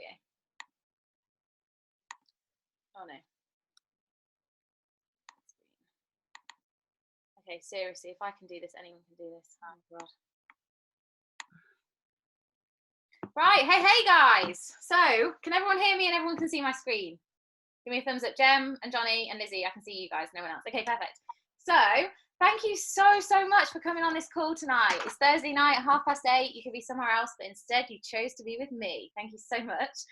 you. Oh no. Okay, seriously, if I can do this, anyone can do this. Oh god. Right, hey guys. So, can everyone hear me and everyone can see my screen? Give me a thumbs up, Jem and Johnny and Lizzie. I can see you guys, no one else. Okay, perfect. So, thank you so much for coming on this call tonight. It's Thursday night at 8:30. You could be somewhere else, but instead you chose to be with me. Thank you so much.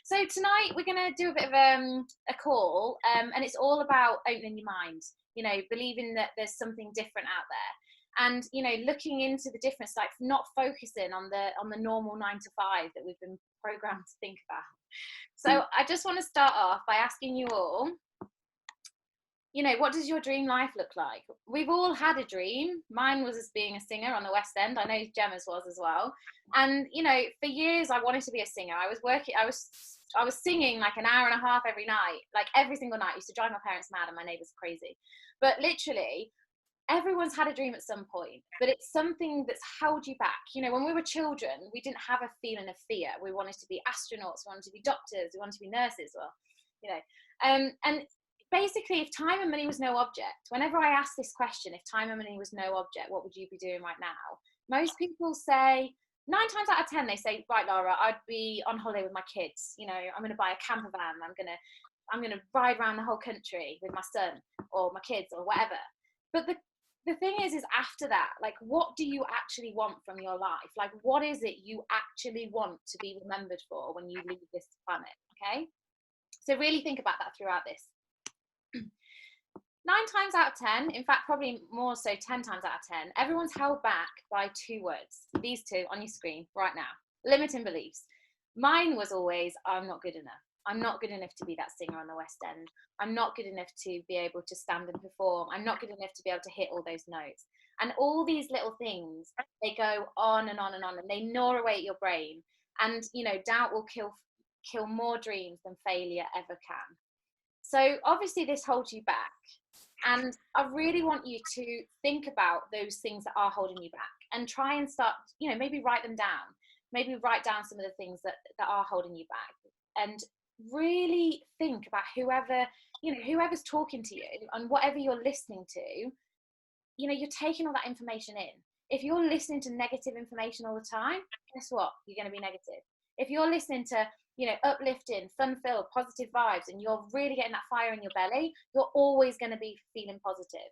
So tonight we're going to do a bit of a call, and it's all about opening your mind. You know, believing that there's something different out there, and you know, looking into the difference, like not focusing on the normal 9 to 5 that we've been programmed to think about. So I just want to start off by asking you all, you know, what does your dream life look like? We've all had a dream. Mine was as being a singer on the West End. I know Gemma's was as well. And, you know, for years I wanted to be a singer. I was singing like an hour and a half every night, like every single night. I used to drive my parents mad and my neighbours crazy. But literally, everyone's had a dream at some point, but it's something that's held you back. You know, when we were children, we didn't have a feeling of fear. We wanted to be astronauts, we wanted to be doctors, we wanted to be nurses, well, you know. And basically, if time and money was no object, whenever I ask this question, if time and money was no object, what would you be doing right now? Most people say, 9 times out of 10, they say, right, Laura, I'd be on holiday with my kids. You know, I'm going to buy a camper van. I'm going to ride around the whole country with my son or my kids or whatever. But the thing is after that, like, what do you actually want from your life? Like, what is it you actually want to be remembered for when you leave this planet? Okay, so really think about that throughout this. 9 times out of 10, in fact probably more so 10 times out of 10, everyone's held back by 2 words, these 2 on your screen right now: limiting beliefs. Mine was always, I'm not good enough. I'm not good enough to be that singer on the West End. I'm not good enough to be able to stand and perform. I'm not good enough to be able to hit all those notes. And all these little things, they go on and on and on, and they gnaw away at your brain. And, you know, doubt will kill more dreams than failure ever can. So obviously this holds you back. And I really want you to think about those things that are holding you back and try and start, you know, maybe write them down. Maybe write down some of the things that are holding you back, and really think about whoever's talking to you and whatever you're listening to. You know, you're taking all that information in. If you're listening to negative information all the time, guess what? You're going to be negative. If you're listening to, you know, uplifting, fun-filled, positive vibes, and you're really getting that fire in your belly, you're always going to be feeling positive.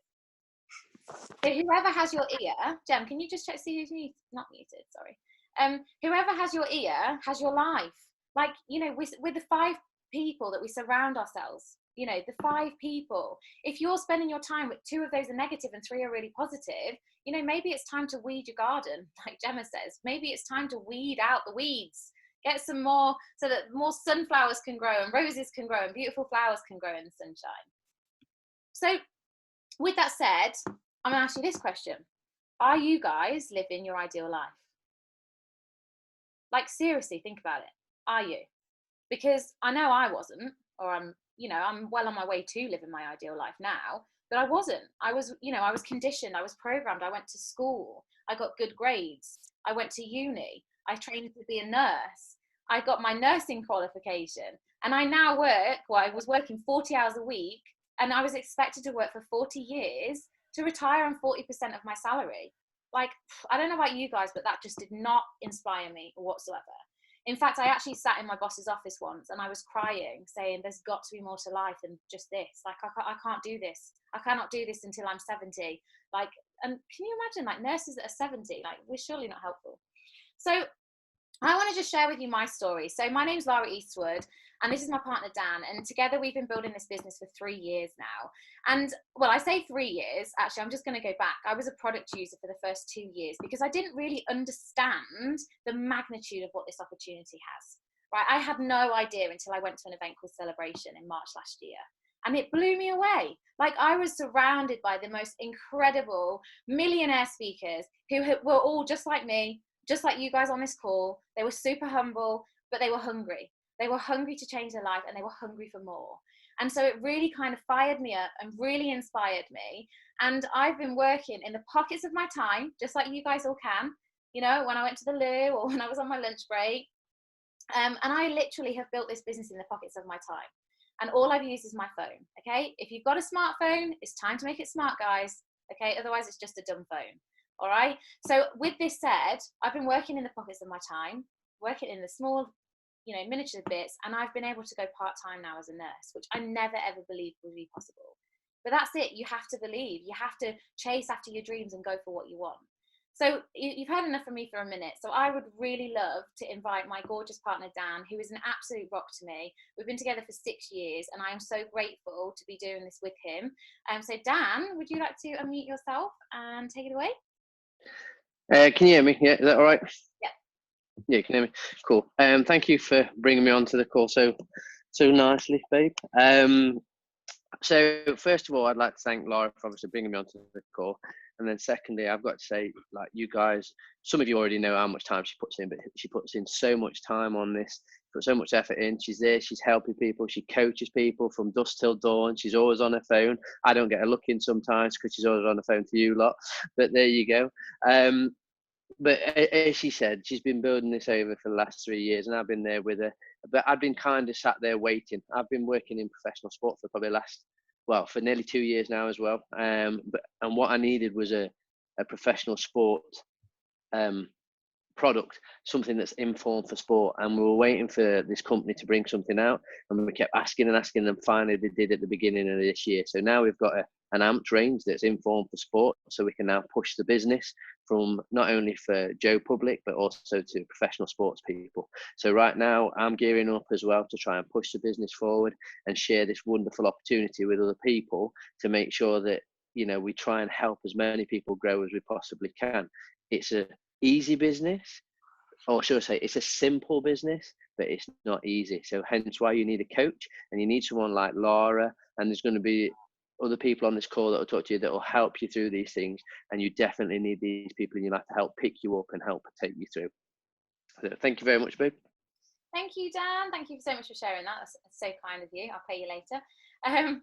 So whoever has your ear, Jem, can you just check, see who's muted? Not muted, sorry. Whoever has your ear has your life. Like, you know, with the 5 people that we surround ourselves, you know, the 5 people, if you're spending your time with 2 of those are negative and 3 are really positive, you know, maybe it's time to weed your garden, like Gemma says. Maybe it's time to weed out the weeds. Get some more, so that more sunflowers can grow and roses can grow and beautiful flowers can grow in the sunshine. So with that said, I'm going to ask you this question. Are you guys living your ideal life? Like, seriously, think about it. Are you? Because I know I wasn't, or I'm well on my way to living my ideal life now, but I wasn't. I was conditioned, I was programmed. I went to school, I got good grades, I went to uni, I trained to be a nurse, I got my nursing qualification, and I now I was working 40 hours a week, and I was expected to work for 40 years to retire on 40% of my salary. Like, I don't know about you guys, but that just did not inspire me whatsoever. In fact, I actually sat in my boss's office once and I was crying, saying there's got to be more to life than just this. Like, I can't do this. I cannot do this until I'm 70. Like, and can you imagine, like, nurses that are 70? Like, we're surely not helpful. So I want to just share with you my story. So my name's Laura Eastwood, and this is my partner, Dan. And together we've been building this business for 3 years now. And, well, I say 3 years. Actually, I'm just going to go back. I was a product user for the first 2 years because I didn't really understand the magnitude of what this opportunity has. Right? I had no idea until I went to an event called Celebration in March last year. And it blew me away. Like, I was surrounded by the most incredible millionaire speakers who were all just like me, just like you guys on this call. They were super humble, but they were hungry. They were hungry to change their life, and they were hungry for more. And so it really kind of fired me up and really inspired me. And I've been working in the pockets of my time, just like you guys all can, you know, when I went to the loo or when I was on my lunch break. And I literally have built this business in the pockets of my time. And all I've used is my phone, okay? If you've got a smartphone, it's time to make it smart, guys, okay? Otherwise, it's just a dumb phone, all right? So with this said, I've been working in the pockets of my time, working in the small, miniature bits, and I've been able to go part-time now as a nurse, which I never, ever believed would be possible. But that's it. You have to believe. You have to chase after your dreams and go for what you want. So you've heard enough from me for a minute. So I would really love to invite my gorgeous partner, Dan, who is an absolute rock to me. We've been together for 6 years, and I am so grateful to be doing this with him. So Dan, would you like to unmute yourself and take it away? Can you hear me? Yeah, is that all right? Yeah. Yeah, you can hear me. Cool. Thank you for bringing me onto the call so nicely, babe. So first of all, I'd like to thank Laura for obviously bringing me onto the call. And then secondly, I've got to say, like, you guys, some of you already know how much time she puts in, but she puts in so much time on this, put so much effort in. She's there, she's helping people, she coaches people from dusk till dawn. She's always on her phone. I don't get a look in sometimes because she's always on the phone to you lot, but there you go. But as she said, she's been building this over for the last 3 years, and I've been there with her. But I've been kind of sat there waiting. I've been working in professional sport for probably for nearly 2 years now as well. And what I needed was a professional sport product, something that's informed for sport. And we were waiting for this company to bring something out, and we kept asking and asking, and finally they did at the beginning of this year. So now we've got an AMPS range that's informed for sport, so we can now push the business from not only for Joe Public but also to professional sports people. So right now I'm gearing up as well to try and push the business forward and share this wonderful opportunity with other people to make sure that we try and help as many people grow as we possibly can. It's a easy business, or should I say it's a simple business, but it's not easy. So hence why you need a coach, and you need someone like Laura, and there's going to be other people on this call that will talk to you that will help you through these things, and you definitely need these people in your life to help pick you up and help take you through. So thank you very much, babe. Thank you, Dan. Thank you so much for sharing that. That's so kind of you. I'll pay you later. And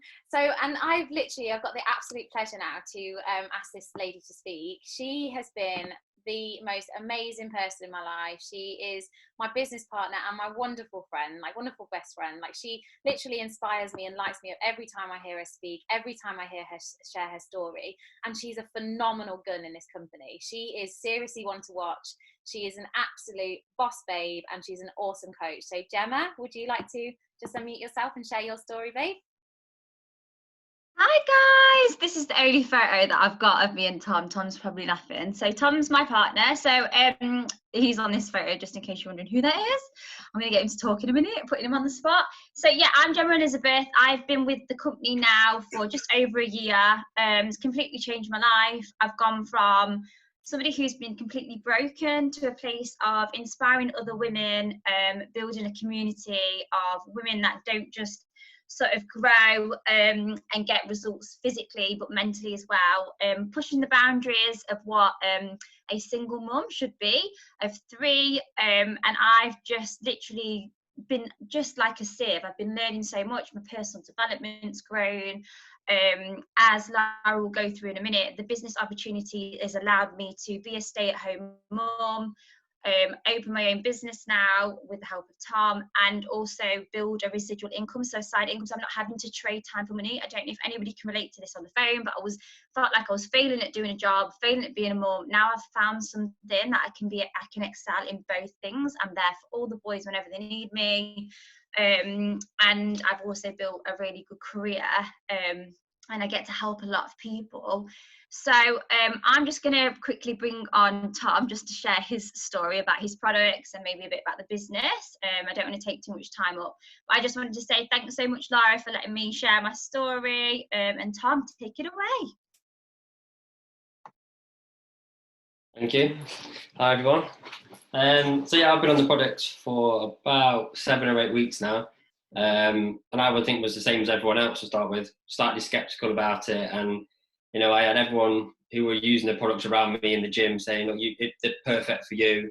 I've got the absolute pleasure now to ask this lady to speak. She has been the most amazing person in my life. She is my business partner and my wonderful friend, my wonderful best friend. Like, she literally inspires me and lights me up every time I hear her speak, every time I hear her share her story. And she's a phenomenal gun in this company. She is seriously one to watch. She is an absolute boss babe, and she's an awesome coach. So Gemma, would you like to just unmute yourself and share your story, babe? Hi guys, this is the only photo that I've got of me and Tom. Tom's probably laughing. So Tom's my partner. So he's on this photo, just in case you're wondering who that is. I'm going to get him to talk in a minute, putting him on the spot. So yeah, I'm Gemma Elizabeth. I've been with the company now for just over a year. It's completely changed my life. I've gone from somebody who's been completely broken to a place of inspiring other women, building a community of women that don't just sort of grow and get results physically but mentally as well, pushing the boundaries of what a single mum should be of 3, and I've just literally been just like a sieve. I've been learning so much. My personal development's grown. As Laura will go through in a minute, the business opportunity has allowed me to be a stay-at-home mum, open my own business now with the help of Tom, and also build a residual income, so side income. So I'm not having to trade time for money. I don't know if anybody can relate to this on the phone, but felt like I was failing at doing a job, failing at being a mum. Now I've found something that I can excel in both things. I'm there for all the boys whenever they need me, and I've also built a really good career, and I get to help a lot of people. So I'm just going to quickly bring on Tom just to share his story about his products and maybe a bit about the business. I don't want to take too much time up, but I just wanted to say thanks so much, Laura, for letting me share my story. And Tom, take it away. Thank you. Hi, everyone. So yeah, I've been on the product for about 7 or 8 weeks now. And I would think was the same as everyone else to start with, slightly skeptical about it. And I had everyone who were using the products around me in the gym saying, look, it's perfect for you.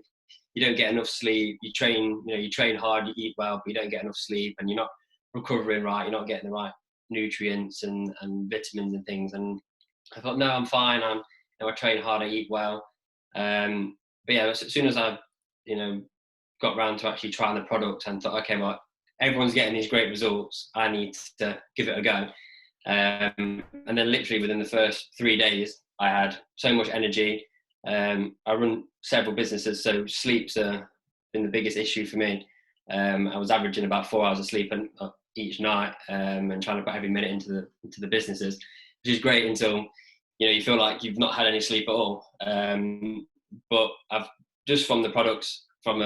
You don't get enough sleep. You train hard, you eat well, but you don't get enough sleep, and you're not recovering right. You're not getting the right nutrients and vitamins and things. And I thought, no, I'm fine. I train hard, I eat well. But yeah, as soon as I, got round to actually trying the product and thought, okay, well, everyone's getting these great results. I need to give it a go. And then literally within the first 3 days, I had so much energy. I run several businesses, so sleep's been the biggest issue for me. I was averaging about 4 hours of sleep each night, and trying to put every minute into the businesses, which is great until you feel like you've not had any sleep at all. But I've just from the products, from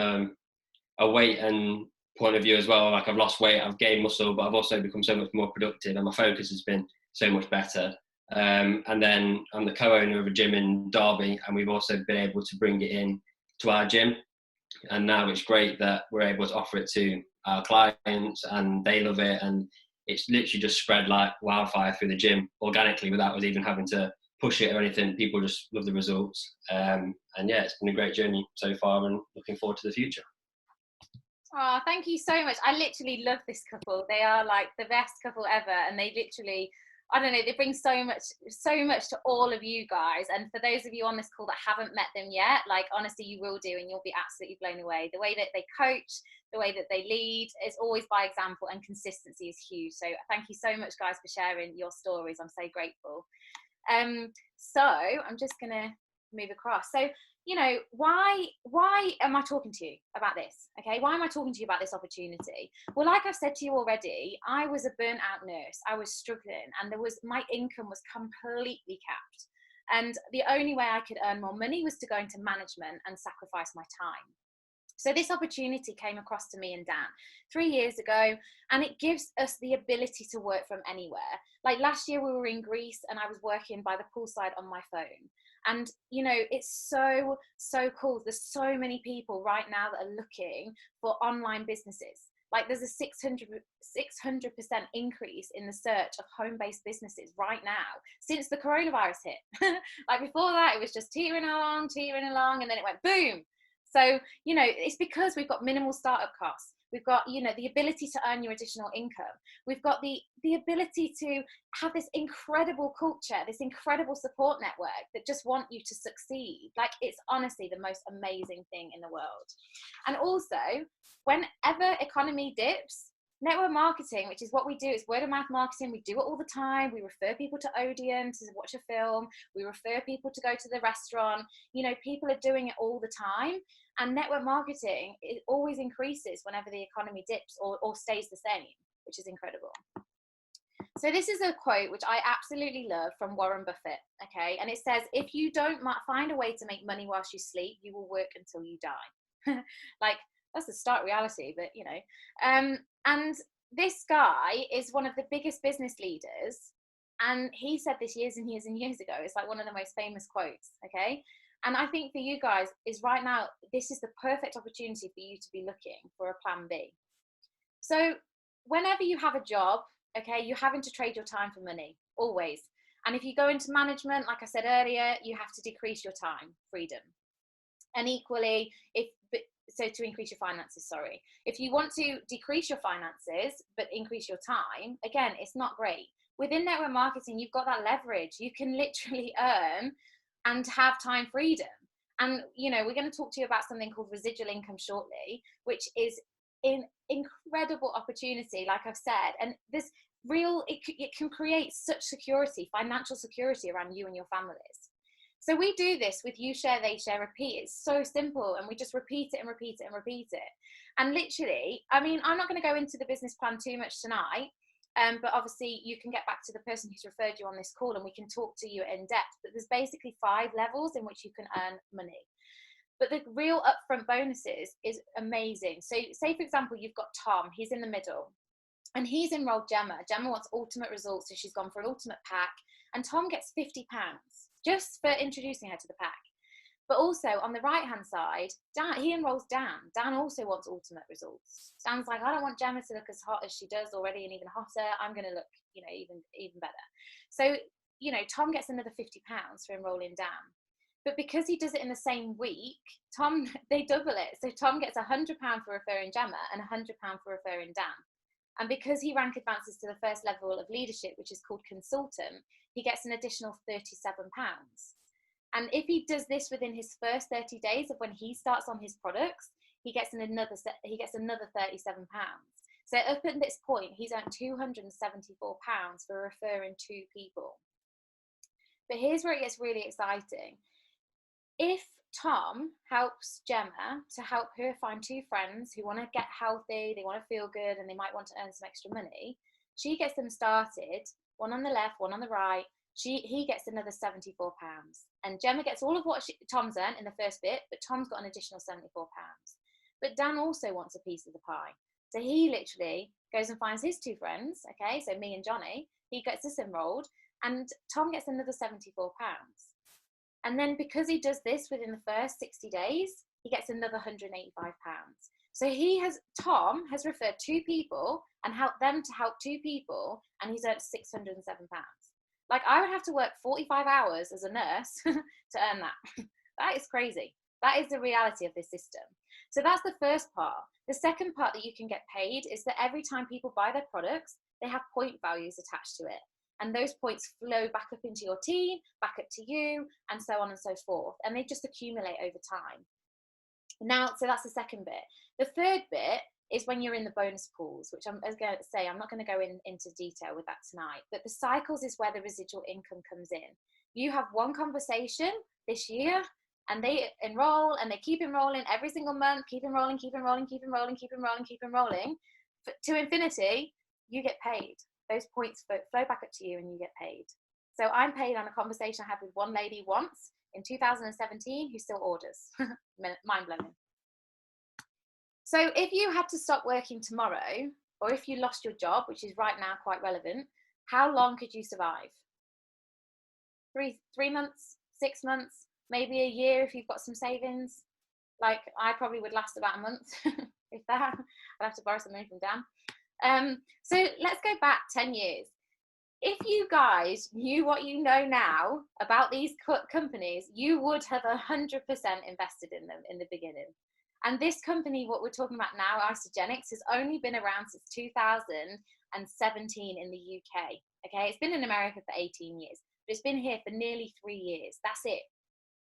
a weight and point of view as well, like I've lost weight, I've gained muscle, but I've also become so much more productive, and my focus has been so much better. And then I'm the co-owner of a gym in Derby, and we've also been able to bring it in to our gym. And now it's great that we're able to offer it to our clients, and they love it. And it's literally just spread like wildfire through the gym organically without us even having to push it or anything. People just love the results. And yeah, it's been a great journey so far, and looking forward to the future. Oh, thank you so much. I literally love this couple. They are like the best couple ever, and they literally, I don't know, they bring so much to all of you guys. And for those of you on this call that haven't met them yet, like honestly, you will do, and you'll be absolutely blown away. The way that they coach, the way that they lead is always by example, and consistency is huge. So thank you so much, guys, for sharing your stories. I'm so grateful. So I'm just gonna move across. So why am I talking to you about this? Okay, why am I talking to you about this opportunity? Well, like I've said to you already, I was a burnt out nurse. I was struggling, and my income was completely capped. And the only way I could earn more money was to go into management and sacrifice my time. So this opportunity came across to me and Dan 3 years ago, and it gives us the ability to work from anywhere. Like last year we were in Greece, and I was working by the poolside on my phone. And it's so cool. There's so many people right now that are looking for online businesses. Like there's a 600% increase in the search of home-based businesses right now since the coronavirus hit. Like before that, it was just teetering along, and then it went boom. So, it's because we've got minimal startup costs. We've got, the ability to earn your additional income. We've got the ability to have this incredible culture, this incredible support network that just want you to succeed. Like, it's honestly the most amazing thing in the world. And also, whenever economy dips, network marketing, which is what we do, is word of mouth marketing. We do it all the time. We refer people to Odeon to watch a film. We refer people to go to the restaurant. People are doing it all the time. And network marketing, it always increases whenever the economy dips or stays the same, which is incredible. So this is a quote which I absolutely love from Warren Buffett, okay? And it says, if you don't find a way to make money whilst you sleep, you will work until you die. Like, that's the stark reality, but and this guy is one of the biggest business leaders, and he said this years and years and years ago. It's like one of the most famous quotes, okay? And I think for you guys is right now, this is the perfect opportunity for you to be looking for a plan B. So whenever you have a job, okay, you're having to trade your time for money, always. And if you go into management, like I said earlier, you have to decrease your time, freedom. And equally, to increase your finances, sorry. If you want to decrease your finances, but increase your time, again, it's not great. Within network marketing, you've got that leverage. You can literally earn and have time freedom. And, we're going to talk to you about something called residual income shortly, which is an incredible opportunity, like I've said. And this it can create such security, financial security around you and your families. So we do this with you share, they share, repeat. It's so simple, and we just repeat it and repeat it and repeat it. And literally, I'm not going to go into the business plan too much tonight, but obviously you can get back to the person who's referred you on this call, and we can talk to you in depth. But there's basically 5 levels in which you can earn money. But the real upfront bonuses is amazing. So say, for example, you've got Tom, he's in the middle, and he's enrolled Gemma. Gemma wants ultimate results, so she's gone for an ultimate pack, and Tom gets £50 just for introducing her to the pack. But also on the right hand side, Dan, he enrolls Dan. Dan also wants ultimate results. Dan's like, I don't want Gemma to look as hot as she does already, and even hotter. I'm going to look, even better. So, Tom gets another £50 for enrolling Dan. But because he does it in the same week, they double it. So Tom gets £100 for referring Gemma and £100 for referring Dan. And because he rank advances to the first level of leadership, which is called consultant, he gets an additional £37. And if he does this within his first 30 days of when he starts on his products, he gets another £37. So up at this point, he's earned £274 for referring 2 people. But here's where it gets really exciting. If Tom helps Gemma to help her find 2 friends who want to get healthy, they want to feel good, and they might want to earn some extra money, she gets them started, one on the left, one on the right. He gets another £74. And Gemma gets all of what Tom's earned in the first bit, but Tom's got an additional £74. But Dan also wants a piece of the pie. So he literally goes and finds his 2 friends, okay, so me and Johnny. He gets us enrolled, and Tom gets another £74. And then because he does this within the first 60 days, he gets another £185. So Tom has referred 2 people and helped them to help 2 people, and he's earned £607. Like, I would have to work 45 hours as a nurse to earn that. That is crazy. That is the reality of this system. So that's the first part. The second part that you can get paid is that every time people buy their products, they have point values attached to it. And those points flow back up into your team, back up to you, and so on and so forth. And they just accumulate over time. Now, so that's the second bit. The third bit is when you're in the bonus pools, which I'm going to say, I'm not going to go into detail with that tonight, but the cycles is where the residual income comes in. You have one conversation this year, and they enroll, and they keep enrolling every single month, keep enrolling, keep enrolling, keep enrolling, keep enrolling, keep enrolling. To infinity, you get paid. Those points flow back up to you, and you get paid. So I'm paid on a conversation I had with one lady once in 2017 who still orders. Mind blowing. So if you had to stop working tomorrow, or if you lost your job, which is right now quite relevant, how long could you survive? 3 months, 6 months, maybe a year if you've got some savings. Like, I probably would last about a month, if that. I'd have to borrow some money from Dan. So let's go back 10 years. If you guys knew what you know now about these companies, you would have 100% invested in them in the beginning. And this company, what we're talking about now, Isagenix, has only been around since 2017 in the UK. Okay, it's been in America for 18 years, but it's been here for nearly 3 years. That's it.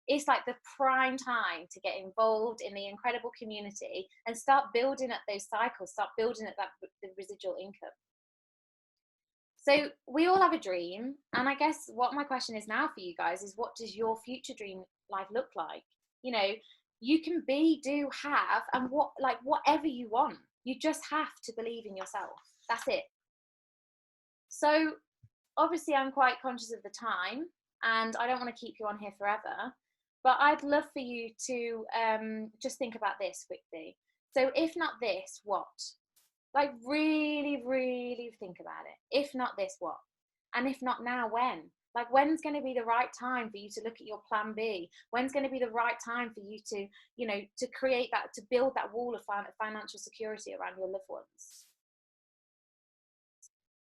It's like the prime time to get involved in the incredible community and start building up those cycles, start building up the residual income. So we all have a dream, and I guess what my question is now for you guys is, what does your future dream life look like? You know, you can be, do, have, and whatever you want. You just have to believe in yourself. That's it. So obviously I'm quite conscious of the time, and I don't want to keep you on here forever, but I'd love for you to just think about this quickly. So if not this, what? Like, really, really think about it. If not this, what? And if not now, when? Like, when's going to be the right time for you to look at your plan B? When's going to be the right time for you to, you know, to create that, to build that wall of financial security around your loved ones?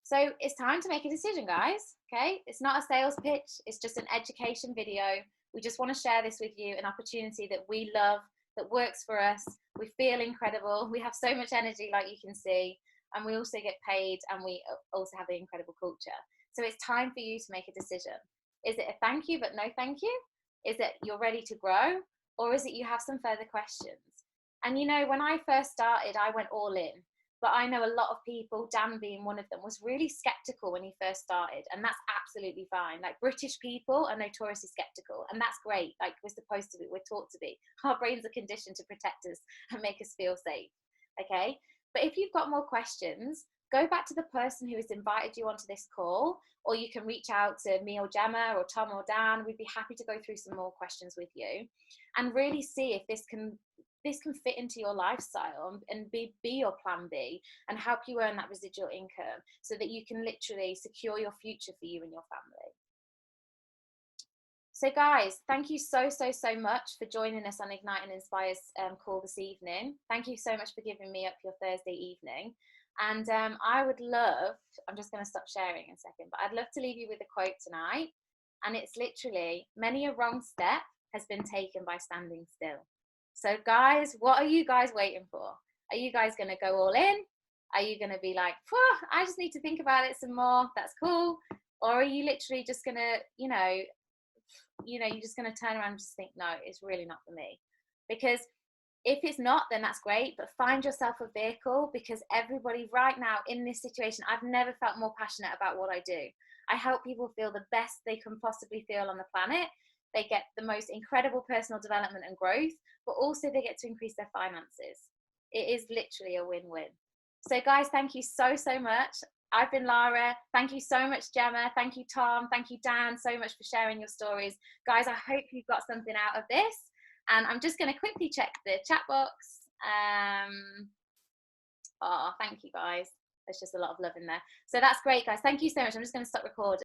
So it's time to make a decision, guys. Okay, it's not a sales pitch. It's just an education video. We just want to share this with you, an opportunity that we love, that works for us. We feel incredible. We have so much energy, like you can see, and we also get paid, and we also have an incredible culture. So it's time for you to make a decision. Is it a thank you but no thank you? Is it you're ready to grow? Or is it you have some further questions? And you know, when I first started, I went all in. But I know a lot of people, Dan being one of them, was really skeptical when he first started. And that's absolutely fine. Like, British people are notoriously skeptical. And that's great. Like, we're supposed to be, we're taught to be. Our brains are conditioned to protect us and make us feel safe. Okay? But if you've got more questions, go back to the person who has invited you onto this call, or you can reach out to me or Gemma or Tom or Dan. We'd be happy to go through some more questions with you and really see if this can fit into your lifestyle and be your plan B and help you earn that residual income so that you can literally secure your future for you and your family. So guys, thank you so much for joining us on Ignite and Inspire's call this evening. Thank you so much for giving me up your Thursday evening. And I would love, I'm just going to stop sharing in a second, but I'd love to leave you with a quote tonight. And it's literally, many a wrong step has been taken by standing still. So guys, what are you guys waiting for? Are you guys going to go all in? Are you going to be like, I just need to think about it some more. That's cool. Or are you literally just going to, you're just going to turn around and just think, no, it's really not for me. Because If it's not, then that's great, but find yourself a vehicle, because everybody right now in this situation, I've never felt more passionate about what I do. I help people feel the best they can possibly feel on the planet. They get the most incredible personal development and growth, but also they get to increase their finances. It is literally a win-win. So guys, thank you so much. I've been Lara. Thank you so much, Gemma. Thank you, Tom. Thank you, Dan, so much for sharing your stories. Guys, I hope you've got something out of this. And I'm just going to quickly check the chat box. Oh, thank you, guys. There's just a lot of love in there. So that's great, guys. Thank you so much. I'm just going to stop recording.